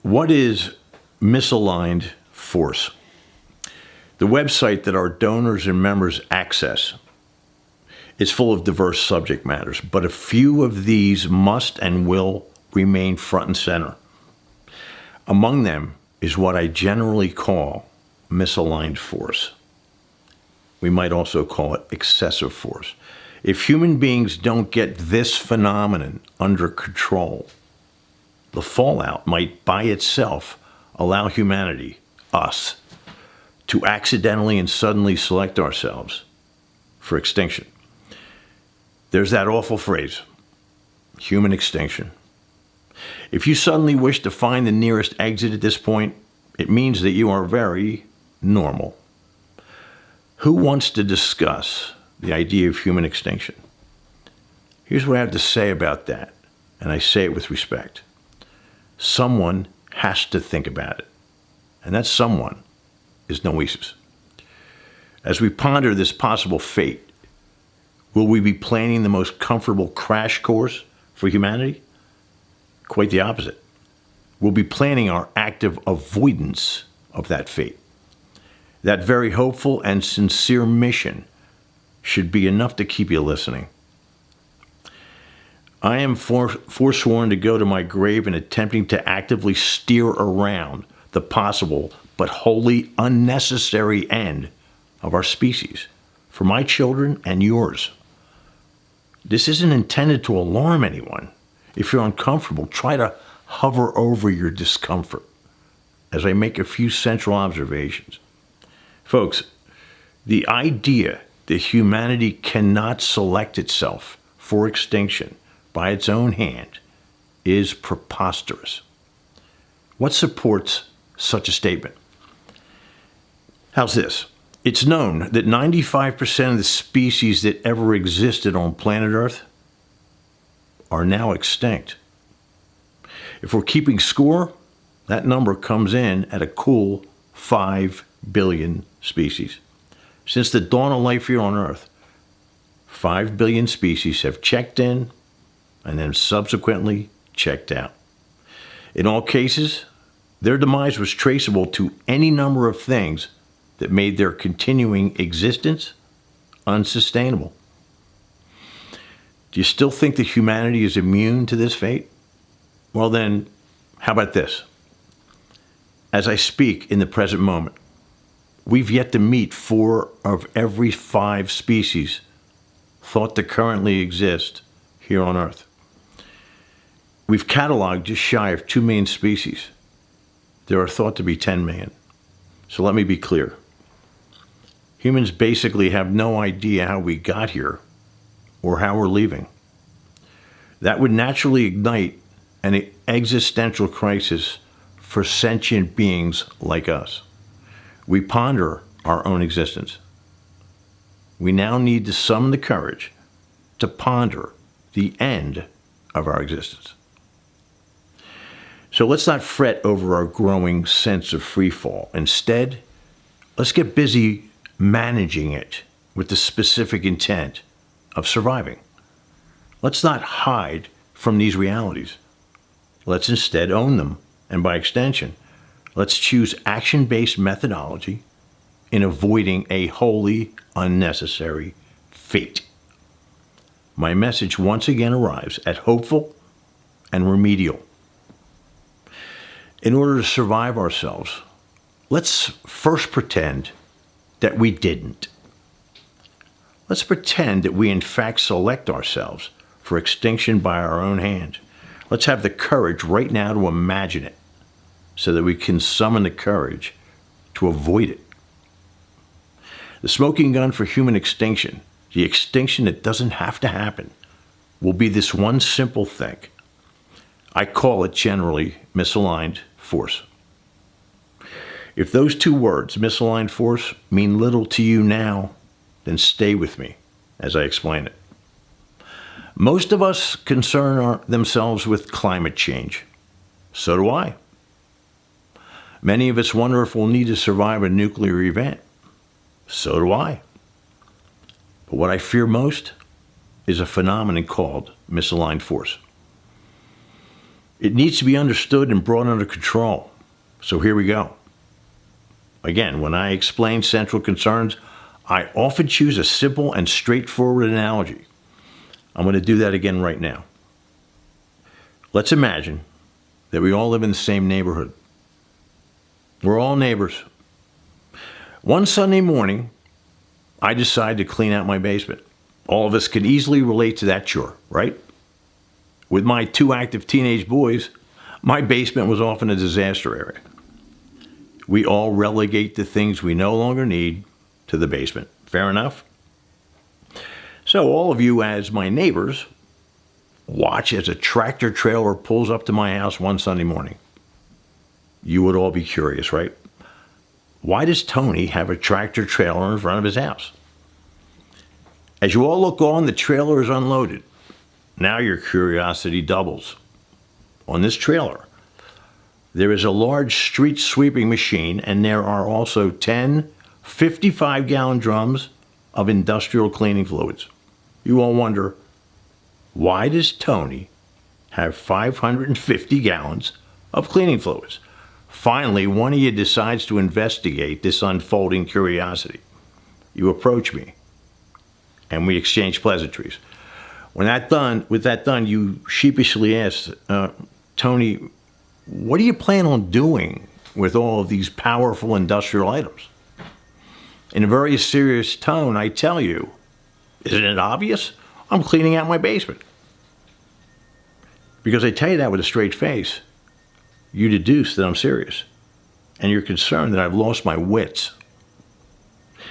What is misaligned force? The website that our donors and members access is full of diverse subject matters, but a few of these must and will remain front and center. Among them is what I generally call misaligned force. We might also call it excessive force. If human beings don't get this phenomenon under control, the fallout might by itself allow humanity, us, to accidentally and suddenly select ourselves for extinction. There's that awful phrase, human extinction. If you suddenly wish to find the nearest exit at this point, it means that you are very normal. Who wants to discuss the idea of human extinction? Here's what I have to say about that, and I say it with respect. Someone has to think about it, and that someone is Noēsis. As we ponder this possible fate, will we be planning the most comfortable crash course for humanity? Quite the opposite. We'll be planning our active avoidance of that fate. That very hopeful and sincere mission should be enough to keep you listening. I am forsworn to go to my grave in attempting to actively steer around the possible but wholly unnecessary end of our species for my children and yours. This isn't intended to alarm anyone. If you're uncomfortable, try to hover over your discomfort as I make a few central observations. Folks, the idea that humanity cannot select itself for extinction by its own hand is preposterous. What supports such a statement? How's this? It's known that 95% of the species that ever existed on planet Earth are now extinct. If we're keeping score, that number comes in at a cool 5 billion species. Since the dawn of life here on Earth, 5 billion species have checked in and then subsequently checked out. In all cases, their demise was traceable to any number of things that made their continuing existence unsustainable. Do you still think that humanity is immune to this fate? Well then, how about this? As I speak in the present moment, we've yet to meet 4 of every 5 species thought to currently exist here on Earth. We've cataloged just shy of 2 million species. There are thought to be 10 million. So let me be clear. Humans basically have no idea how we got here or how we're leaving. That would naturally ignite an existential crisis for sentient beings like us. We ponder our own existence. We now need to summon the courage to ponder the end of our existence. So let's not fret over our growing sense of free fall. Instead, let's get busy managing it with the specific intent of surviving. Let's not hide from these realities. Let's instead own them, and by extension, let's choose action-based methodology in avoiding a wholly unnecessary fate. My message once again arrives at hopeful and remedial. In order to survive ourselves, let's first pretend that we didn't. Let's pretend that we in fact select ourselves for extinction by our own hand. Let's have the courage right now to imagine it so that we can summon the courage to avoid it. The smoking gun for human extinction, the extinction that doesn't have to happen, will be this one simple thing. I call it generally misaligned force. If those 2 words, misaligned force, mean little to you now, then stay with me as I explain it. Most of us concern themselves with climate change. So do I. Many of us wonder if we'll need to survive a nuclear event. So do I. But what I fear most is a phenomenon called misaligned force. It needs to be understood and brought under control. So here we go. Again, when I explain central concerns, I often choose a simple and straightforward analogy. I'm going to do that again right now. Let's imagine that we all live in the same neighborhood. We're all neighbors. One Sunday morning, I decide to clean out my basement. All of us can easily relate to that chore, right? With my 2 active teenage boys, my basement was often a disaster area. We all relegate the things we no longer need to the basement. Fair enough? So all of you as my neighbors watch as a tractor trailer pulls up to my house one Sunday morning. You would all be curious, right? Why does Tony have a tractor trailer in front of his house? As you all look on, the trailer is unloaded. Now your curiosity doubles. On this trailer, there is a large street sweeping machine, and there are also 10 55-gallon drums of industrial cleaning fluids. You all wonder, why does Tony have 550 gallons of cleaning fluids? Finally, one of you decides to investigate this unfolding curiosity. You approach me, and we exchange pleasantries. With that done, you sheepishly ask, Tony, what do you plan on doing with all of these powerful industrial items? In a very serious tone, I tell you, isn't it obvious? I'm cleaning out my basement. Because I tell you that with a straight face, you deduce that I'm serious, and you're concerned that I've lost my wits.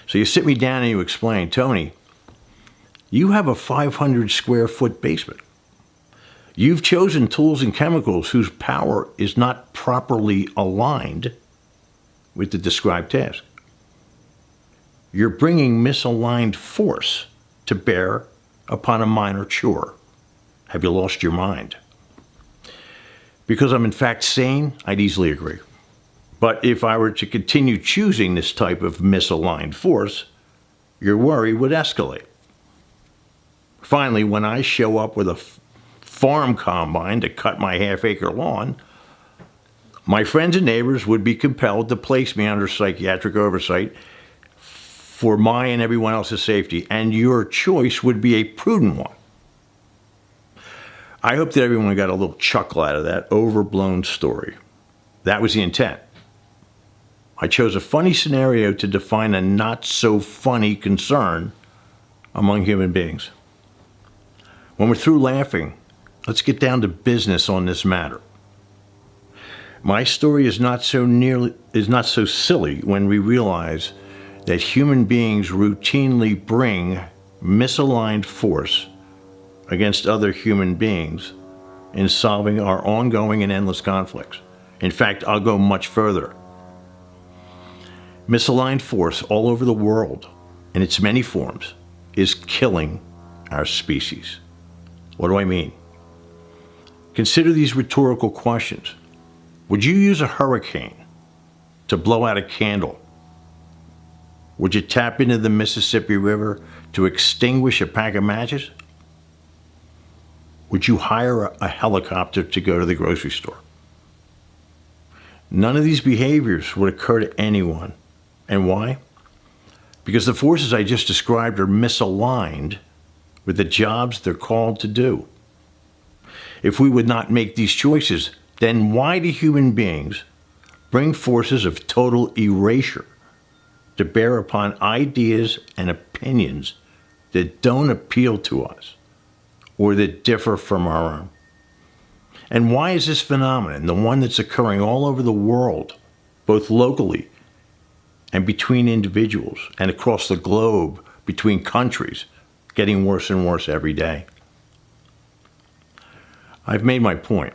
So you sit me down and you explain, Tony, you have a 500 square foot basement. You've chosen tools and chemicals whose power is not properly aligned with the described task. You're bringing misaligned force to bear upon a minor chore. Have you lost your mind? Because I'm in fact sane, I'd easily agree. But if I were to continue choosing this type of misaligned force, your worry would escalate. Finally, when I show up with a farm combine to cut my half-acre lawn, my friends and neighbors would be compelled to place me under psychiatric oversight for my and everyone else's safety, and your choice would be a prudent one. I hope that everyone got a little chuckle out of that overblown story. That was the intent. I chose a funny scenario to define a not-so-funny concern among human beings. When we're through laughing, let's get down to business on this matter. My story is not so silly when we realize that human beings routinely bring misaligned force against other human beings in solving our ongoing and endless conflicts. In fact, I'll go much further. Misaligned force all over the world, in its many forms, is killing our species. What do I mean? Consider these rhetorical questions. Would you use a hurricane to blow out a candle? Would you tap into the Mississippi River to extinguish a pack of matches? Would you hire a helicopter to go to the grocery store? None of these behaviors would occur to anyone. And why? Because the forces I just described are misaligned with the jobs they're called to do. If we would not make these choices, then why do human beings bring forces of total erasure to bear upon ideas and opinions that don't appeal to us or that differ from our own? And why is this phenomenon, the one that's occurring all over the world, both locally and between individuals and across the globe between countries, getting worse and worse every day? I've made my point.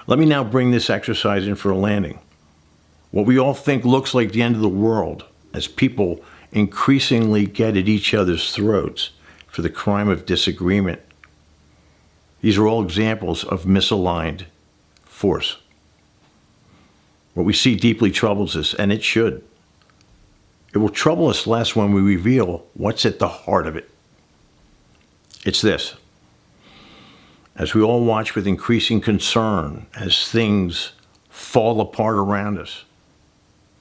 Let me now bring this exercise in for a landing. What we all think looks like the end of the world as people increasingly get at each other's throats for the crime of disagreement. These are all examples of misaligned force. What we see deeply troubles us, and it should. It will trouble us less when we reveal what's at the heart of it. It's this. as we all watch with increasing concern as things fall apart around us.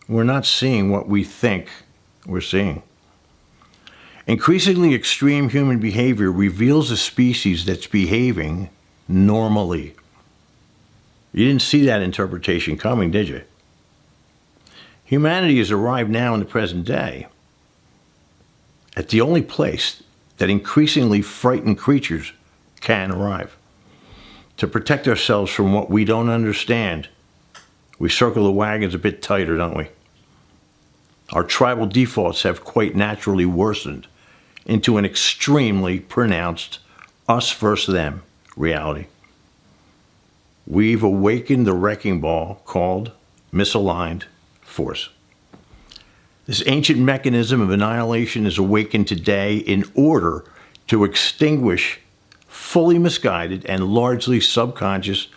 We're not seeing what we think we're seeing. Increasingly extreme human behavior reveals a species that's behaving normally. You didn't see that interpretation coming, did you? Humanity has arrived now in the present day at the only place that increasingly frightened creatures can arrive. To protect ourselves from what we don't understand, we circle the wagons a bit tighter, don't we? Our tribal defaults have quite naturally worsened into an extremely pronounced us versus them reality. We've awakened the wrecking ball called misaligned force. This ancient mechanism of annihilation is awakened today in order to extinguish fully misguided and largely subconscious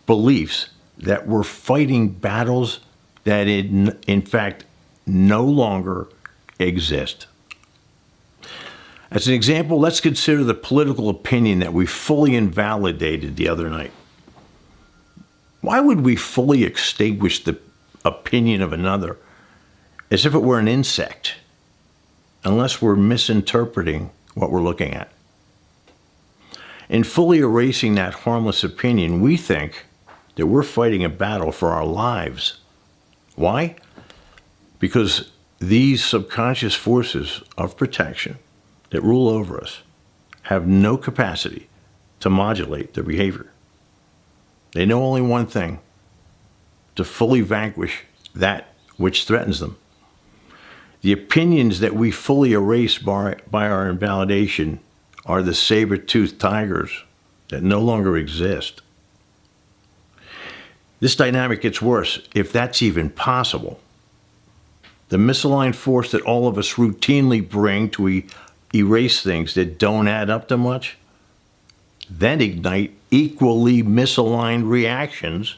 beliefs that we're fighting battles that in fact no longer exist. As an example, let's consider the political opinion that we fully invalidated the other night. Why would we fully extinguish the opinion of another as if it were an insect, unless we're misinterpreting what we're looking at? In fully erasing that harmless opinion, we think that we're fighting a battle for our lives. Why? Because these subconscious forces of protection that rule over us have no capacity to modulate their behavior. They know only one thing: to fully vanquish that which threatens them. The opinions that we fully erase by our invalidation are the saber-toothed tigers that no longer exist. This dynamic gets worse, if that's even possible. The misaligned force that all of us routinely bring to erase things that don't add up to much, then ignite equally misaligned reactions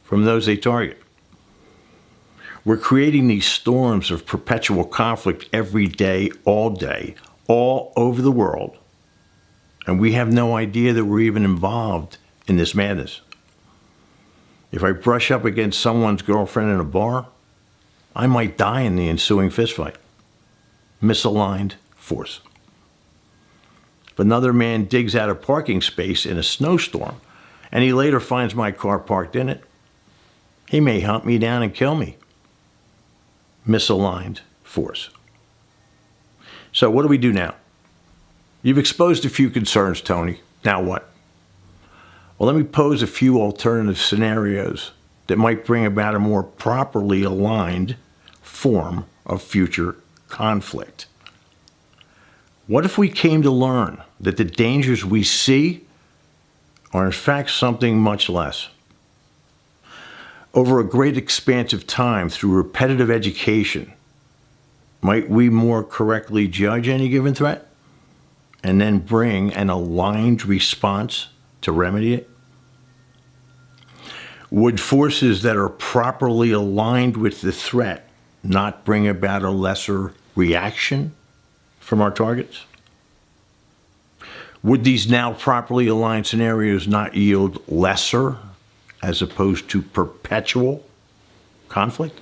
from those they target. We're creating these storms of perpetual conflict every day, all over the world, and we have no idea that we're even involved in this madness. If I brush up against someone's girlfriend in a bar, I might die in the ensuing fistfight. Misaligned force. If another man digs out a parking space in a snowstorm and he later finds my car parked in it, he may hunt me down and kill me. Misaligned force. So what do we do now? You've exposed a few concerns, Tony. Now what? Well, let me pose a few alternative scenarios that might bring about a more properly aligned form of future conflict. What if we came to learn that the dangers we see are in fact something much less? Over a great expanse of time, through repetitive education, might we more correctly judge any given threat and then bring an aligned response to remedy it? Would forces that are properly aligned with the threat not bring about a lesser reaction from our targets? Would these now properly aligned scenarios not yield lesser as opposed to perpetual conflict?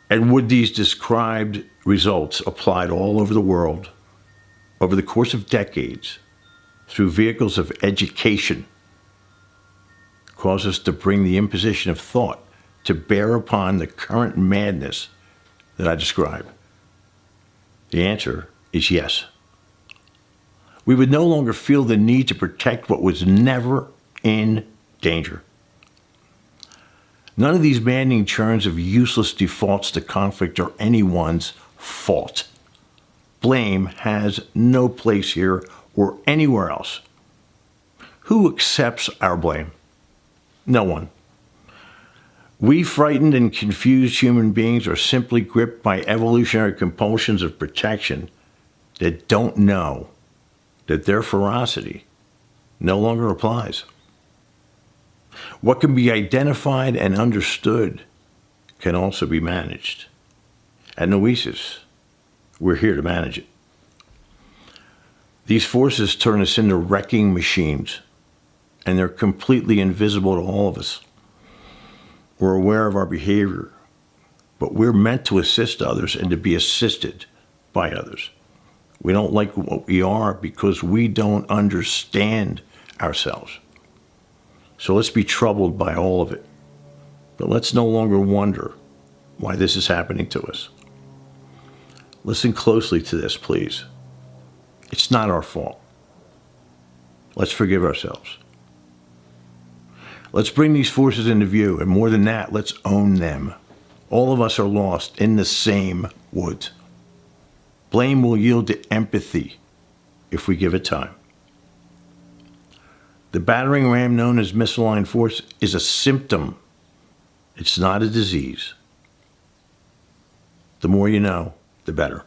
And would these described results applied all over the world over the course of decades through vehicles of education cause us to bring the imposition of thought to bear upon the current madness that I described? The answer is yes. We would no longer feel the need to protect what was never in danger. None of these maddening churns of useless defaults to conflict are anyone's fault. Blame has no place here or anywhere else. Who accepts our blame? No one. We frightened and confused human beings are simply gripped by evolutionary compulsions of protection that don't know that their ferocity no longer applies. What can be identified and understood can also be managed. At Noēsis, we're here to manage it. These forces turn us into wrecking machines, and they're completely invisible to all of us. We're aware of our behavior, but we're meant to assist others and to be assisted by others. We don't like what we are because we don't understand ourselves. So let's be troubled by all of it. But let's no longer wonder why this is happening to us. Listen closely to this, please. It's not our fault. Let's forgive ourselves. Let's bring these forces into view, and more than that, let's own them. All of us are lost in the same woods. Blame will yield to empathy if we give it time. The battering ram known as misaligned force is a symptom. It's not a disease. The more you know, the better.